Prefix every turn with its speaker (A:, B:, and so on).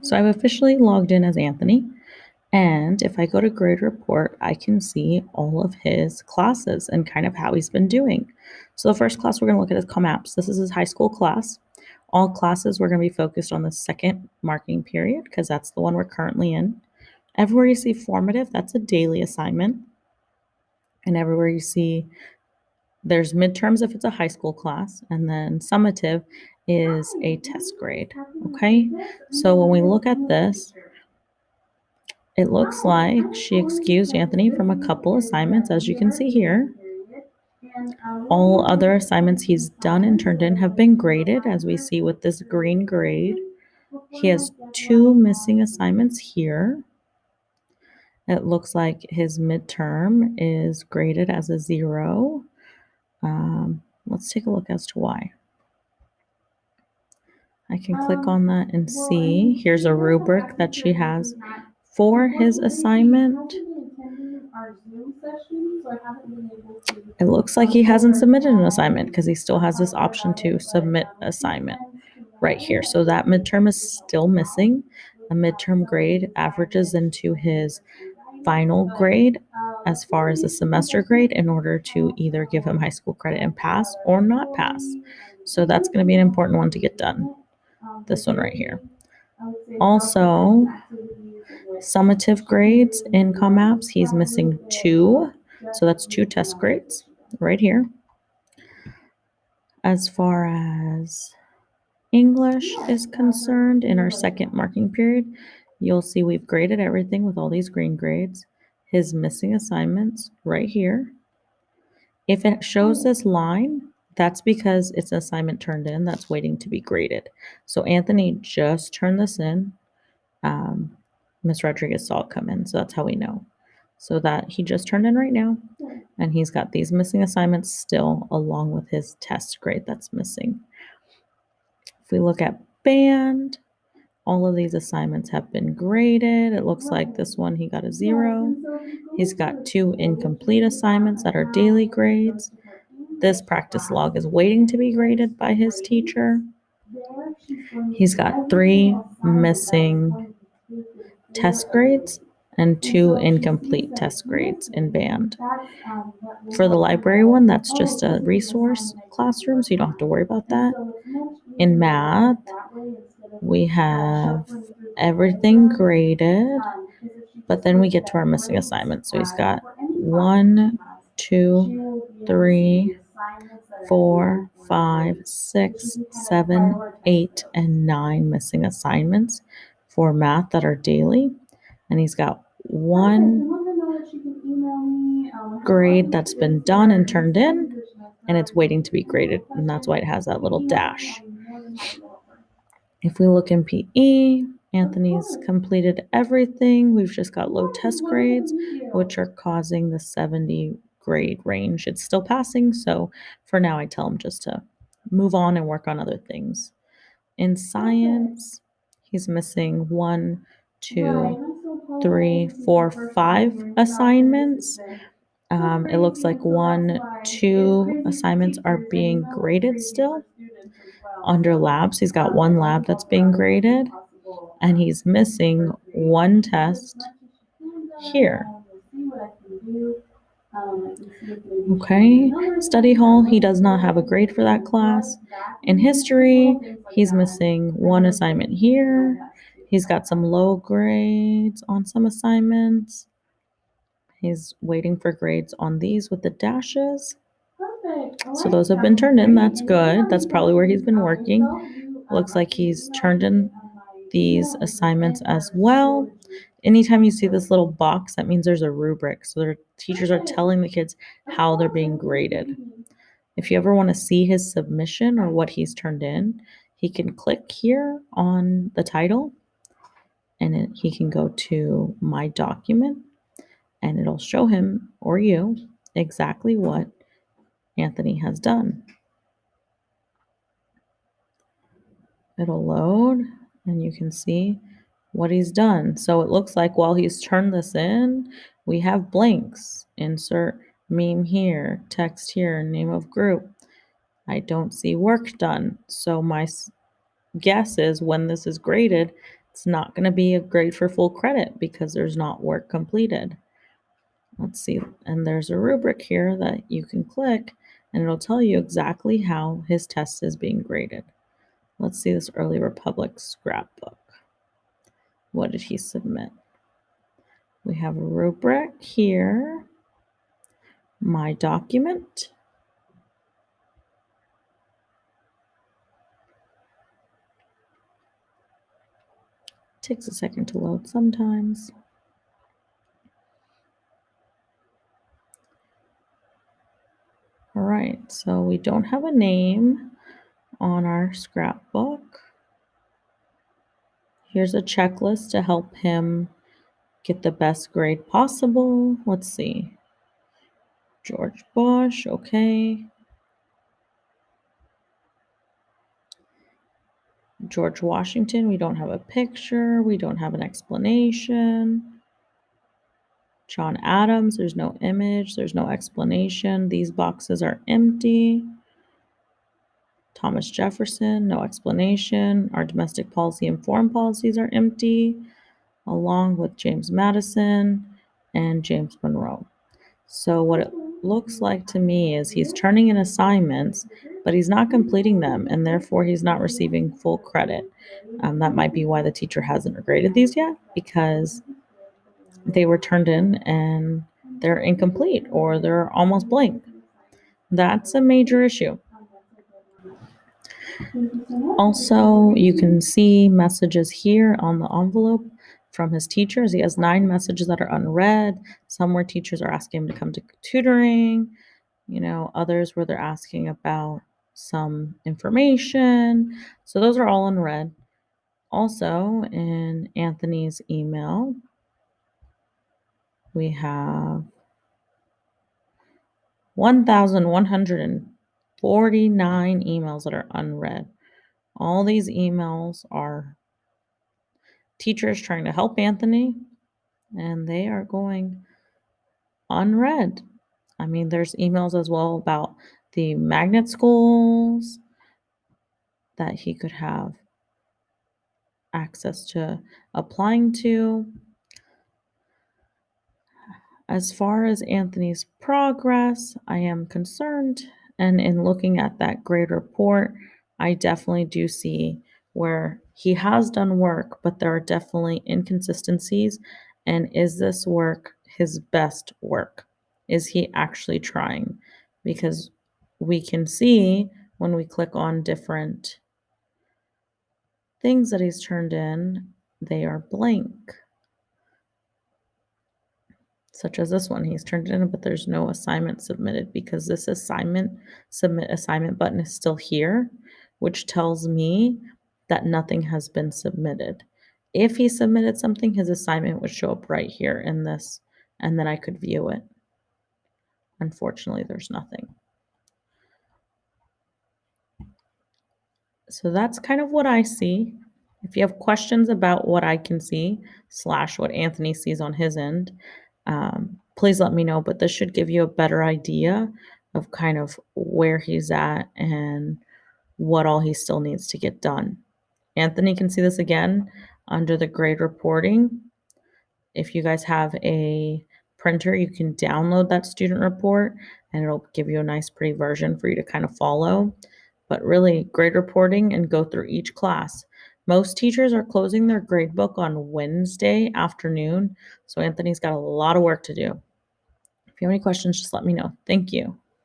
A: So I've officially logged in as Anthony, and if I go to grade report, I can see all of his classes and kind of how he's been doing. So the first class we're going to look at is ComApps. This is his high school class. All classes we're going to be focused on the second marking period because that's the one we're currently in. Everywhere you see formative, that's a daily assignment. And everywhere you see there's midterms if it's a high school class, and then summative is a test grade. Okay, so when we look at this, it looks like she excused Anthony from a couple assignments, as you can see here. All other assignments he's done and turned in have been graded, as we see with this green grade. He has 2 missing assignments here. It looks like his midterm is graded as a 0. Let's take a look as to why. I can click on that and see. Here's a rubric that she has for his assignment. It looks like he hasn't submitted an assignment because he still has this option to submit assignment right here. So that midterm is still missing. A midterm grade averages into his final grade as far as the semester grade in order to either give him high school credit and pass or not pass. So that's going to be an important one to get done. This one right here. Also, summative grades in ComApps, he's missing 2. So that's 2 test grades right here. As far as English is concerned, in our second marking period, you'll see we've graded everything with all these green grades. His missing assignments right here. If it shows this line, that's because it's an assignment turned in that's waiting to be graded. So Anthony just turned this in. Miss Rodriguez saw it come in, so that's how we know. So that he just turned in right now, and he's got these missing assignments still along with his test grade that's missing. If we look at band, all of these assignments have been graded. It looks like this one he got a 0. He's got 2 incomplete assignments that are daily grades. This practice log is waiting to be graded by his teacher. He's got 3 missing test grades and 2 incomplete test grades in band. For the library one, that's just a resource classroom, so you don't have to worry about that. In math, we have everything graded, but then we get to our missing assignments. So he's got 1, 2, 3, 4, 5, 6, 7, 8, and 9 missing assignments for math that are daily. And he's got 1 grade that's been done and turned in, and it's waiting to be graded, and that's why it has that little dash. If we look in PE, Anthony's completed everything. We've just got low test grades, which are causing the 70 grade range. It's still passing, so for now I tell him just to move on and work on other things. In science, he's missing 1, 2, 3, 4, 5 assignments. It looks like 1, 2 assignments are being graded still. Under labs, he's got 1 lab that's being graded, and he's missing 1 test here. Okay, study hall, he does not have a grade for that class. In history, he's missing 1 assignment here. He's got some low grades on some assignments. He's waiting for grades on these with the dashes. So those have been turned in. That's good. That's probably where he's been working. Looks like he's turned in these assignments as well. Anytime you see this little box, that means there's a rubric. So their teachers are telling the kids how they're being graded. If you ever want to see his submission or what he's turned in, he can click here on the title, and he can go to My Document, and it'll show him or you exactly what Anthony has done. It'll load, and you can see what he's done. So it looks like while he's turned this in, we have blanks. Insert meme here, text here, name of group. I don't see work done. So my guess is when this is graded, It's not going to be a grade for full credit because there's not work completed. Let's see, and there's a rubric here that you can click and it'll tell you exactly how his test is being graded. Let's see this Early Republic scrapbook. What did he submit? We have a rubric here, my document. Takes a second to load sometimes. All right, so we don't have a name on our scrapbook. Here's a checklist to help him get the best grade possible. Let's see. George Bush, okay. George Washington, we don't have a picture. We don't have an explanation. John Adams, there's no image. There's no explanation. These boxes are empty. Thomas Jefferson, no explanation. Our domestic policy and foreign policies are empty, along with James Madison and James Monroe. So what it looks like to me is he's turning in assignments, but he's not completing them, and therefore he's not receiving full credit. That might be why the teacher hasn't graded these yet, because they were turned in and they're incomplete or they're almost blank. That's a major issue. Also, you can see messages here on the envelope from his teachers. He has 9 messages that are unread. Some where teachers are asking him to come to tutoring, others where they're asking about some information. So those are all unread. Also, in Anthony's email, we have 1,149 emails that are unread. All these emails are teachers trying to help Anthony, and they are going unread. I mean, there's emails as well about the magnet schools that he could have access to applying to. As far as Anthony's progress, I am concerned, and in looking at that grade report, I definitely do see where he has done work, but there are definitely inconsistencies. And is this work his best work? Is he actually trying? Because we can see when we click on different things that he's turned in, they are blank. Such as this one, he's turned it in, but there's no assignment submitted because this submit assignment button is still here, which tells me that nothing has been submitted. If he submitted something, his assignment would show up right here in this, and then I could view it. Unfortunately, there's nothing. So that's kind of what I see. If you have questions about what I can see / what Anthony sees on his end, please let me know. But this should give you a better idea of kind of where he's at and what all he still needs to get done. Anthony can see this again under the grade reporting. If you guys have a printer, you can download that student report and it'll give you a nice pretty version for you to kind of follow. But really, grade reporting and go through each class. Most teachers are closing their grade book on Wednesday afternoon, so Anthony's got a lot of work to do. If you have any questions, just let me know. Thank you.